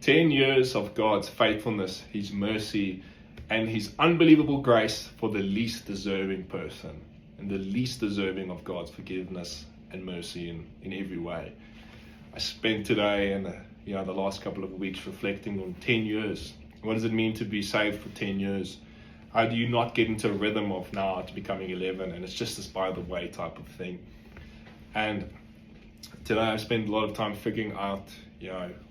10 years of God's faithfulness, His mercy, and His unbelievable grace for the least deserving person, and the least deserving of God's forgiveness and mercy in every way. I spent today and the last couple of weeks reflecting on 10 years. What does it mean to be saved for 10 years? How do you not get into a rhythm of now it's becoming 11 and it's just this by the way type of thing? And today I spent a lot of time figuring out,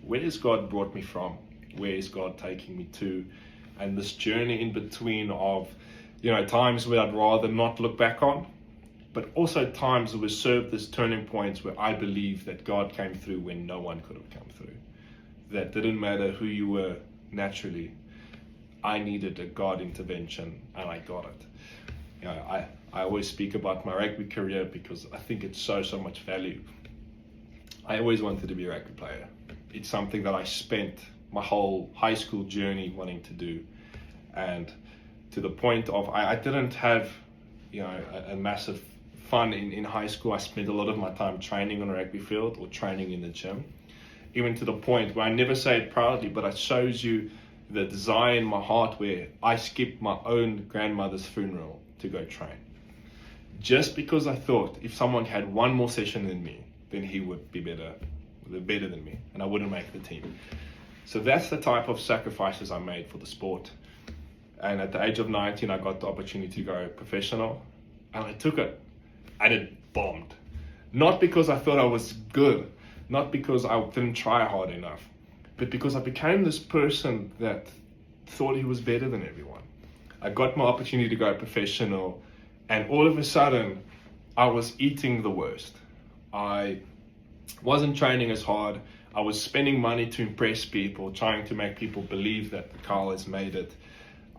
where has God brought me from? Where is God taking me to? And this journey in between of, times where I'd rather not look back on, but also times where we served as turning points where I believe that God came through when no one could have come through. That didn't matter who you were naturally. I needed a God intervention and I got it. I always speak about my rugby career because I think it's so much value. I always wanted to be a rugby player. It's something that I spent my whole high school journey wanting to do. And to the point of, I didn't have, a massive fun in high school. I spent a lot of my time training on a rugby field or training in the gym. Even to the point where I never say it proudly, but it shows you the desire in my heart where I skipped my own grandmother's funeral to go train. Just because I thought if someone had one more session than me, then he would be better than me and I wouldn't make the team. So that's the type of sacrifices I made for the sport. And at the age of 19, I got the opportunity to go professional and I took it and it bombed. Not because I thought I was good, not because I didn't try hard enough, but because I became this person that thought he was better than everyone. I got my opportunity to go professional and all of a sudden I was eating the worst. I wasn't training as hard. I was spending money to impress people, trying to make people believe that Carl has made it.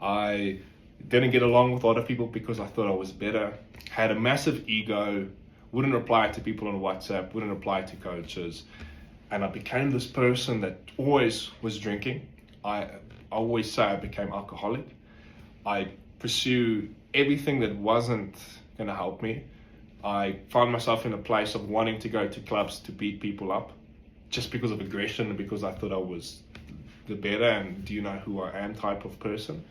I didn't get along with a lot of people because I thought I was better. Had a massive ego, wouldn't reply to people on WhatsApp, wouldn't reply to coaches. And I became this person that always was drinking. I always say I became alcoholic. I pursue everything that wasn't going to help me. I found myself in a place of wanting to go to clubs to beat people up just because of aggression and because I thought I was the better and do you know who I am type of person.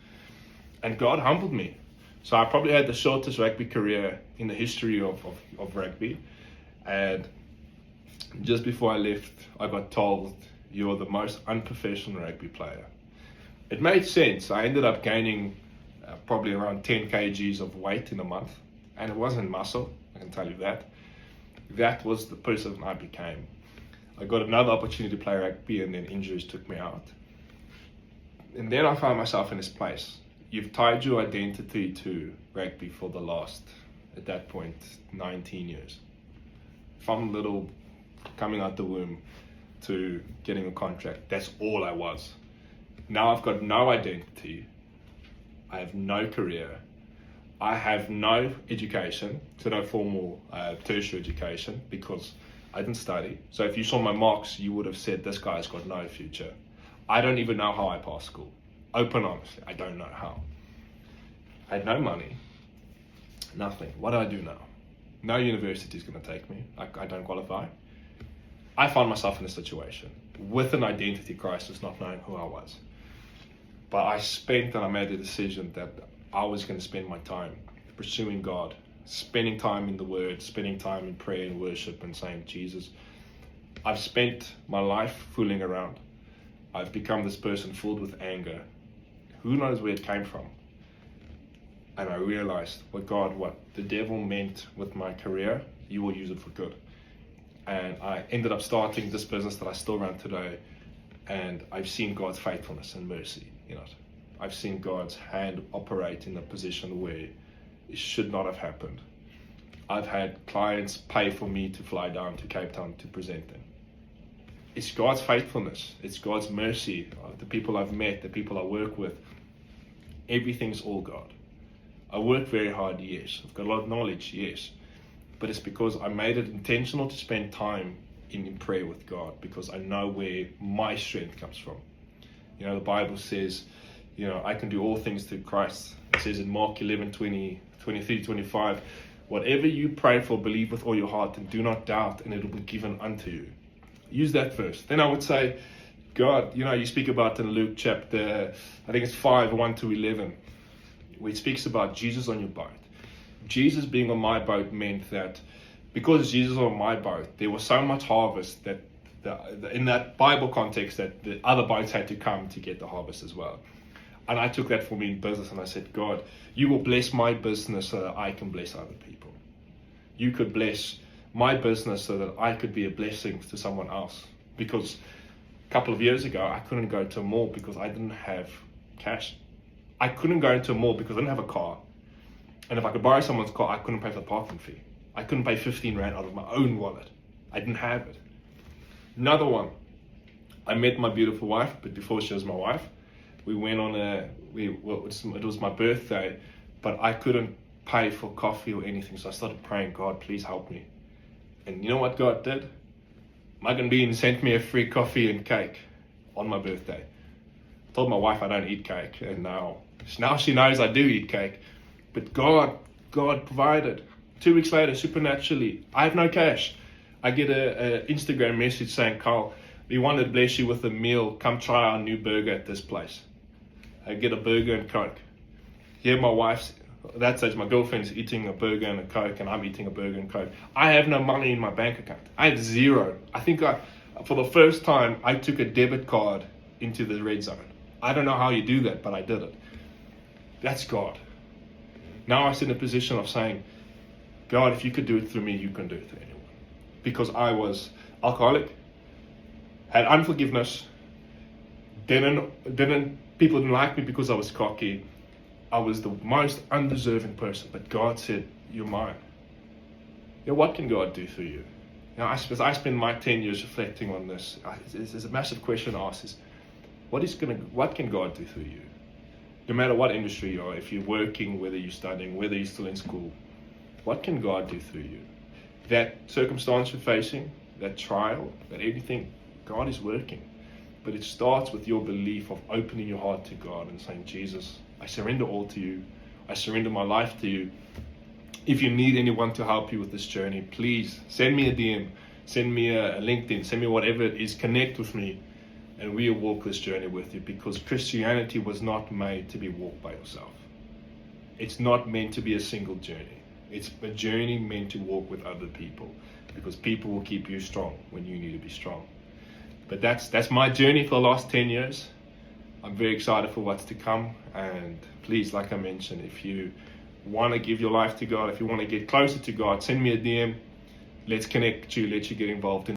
And God humbled me. So I probably had the shortest rugby career in the history of rugby. And just before I left, I got told, you're the most unprofessional rugby player. It made sense. I ended up gaining probably around 10 kgs of weight in a month. And it wasn't muscle, I can tell you that. That was the person I became. I got another opportunity to play rugby and then injuries took me out. And then I found myself in this place. You've tied your identity to rugby for the last, at that point, 19 years. From little coming out the womb to getting a contract, that's all I was. Now I've got no identity. I have no career. I have no education, so no formal tertiary education because I didn't study. So if you saw my marks, you would have said this guy's got no future. I don't even know how I passed school. Open honestly, I don't know how. I had no money, nothing. What do I do now? No university is going to take me. I don't qualify. I found myself in a situation with an identity crisis, not knowing who I was. But I made the decision that I was going to spend my time pursuing God, spending time in the Word, spending time in prayer and worship and saying, Jesus, I've spent my life fooling around. I've become this person filled with anger. Who knows where it came from? And I realized, what the devil meant with my career, you will use it for good. And I ended up starting this business that I still run today. And I've seen God's faithfulness and mercy in it. I've seen God's hand operate in a position where it should not have happened. I've had clients pay for me to fly down to Cape Town to present them. It's God's faithfulness. It's God's mercy. The people I've met, the people I work with, everything's all God. I work very hard, yes. I've got a lot of knowledge, yes. But it's because I made it intentional to spend time in prayer with God because I know where my strength comes from. The Bible says, I can do all things through Christ. It says in Mark 11, 20, 23, 25, whatever you pray for, believe with all your heart and do not doubt and it will be given unto you. Use that first. Then I would say, God, you speak about in Luke chapter, I think it's 5, 1 to 11, where it speaks about Jesus on your boat. Jesus being on my boat meant that because Jesus was on my boat, there was so much harvest that in that Bible context that the other boats had to come to get the harvest as well. And I took that for me in business, and I said, God, you will bless my business so that I can bless other people. You could bless my business so that I could be a blessing to someone else. Because a couple of years ago, I couldn't go to a mall because I didn't have cash. I couldn't go into a mall because I didn't have a car. And if I could borrow someone's car, I couldn't pay for the parking fee. I couldn't pay 15 Rand out of my own wallet. I didn't have it. Another one, I met my beautiful wife, but before she was my wife, we went on it was my birthday, but I couldn't pay for coffee or anything, so I started praying, God, please help me. And you know what God did? Mug and Bean sent me a free coffee and cake on my birthday. I told my wife I don't eat cake, and now she knows I do eat cake. But God provided. 2 weeks later, supernaturally, I have no cash. I get a Instagram message saying, Carl, we wanted to bless you with a meal. Come try our new burger at this place. I get a burger and Coke. Here my wife's, at that stage, my girlfriend's eating a burger and a Coke, and I'm eating a burger and Coke. I have no money in my bank account. I have zero. I think for the first time, I took a debit card into the red zone. I don't know how you do that, but I did it. That's God. Now I sit in a position of saying, God, if you could do it through me, you can do it through anyone. Because I was alcoholic, had unforgiveness, people didn't like me because I was cocky. I was the most undeserving person, but God said, you're mine. What can God do through you? I spend my 10 years reflecting on this. There's a massive question to ask is, what can God do through you? No matter what industry you are, if you're working, whether you're studying, whether you're still in school, what can God do through you? That circumstance you're facing, that trial, that anything, God is working. But it starts with your belief of opening your heart to God and saying, Jesus, I surrender all to you. I surrender my life to you. If you need anyone to help you with this journey, please send me a DM, send me a LinkedIn, send me whatever it is, connect with me, and we'll walk this journey with you, because Christianity was not made to be walked by yourself. It's not meant to be a single journey. It's a journey meant to walk with other people, because people will keep you strong when you need to be strong. But that's my journey for the last 10 years. I'm very excited for what's to come. And please, like I mentioned, if you want to give your life to God, if you want to get closer to God, send me a DM. Let's connect you, let you get involved in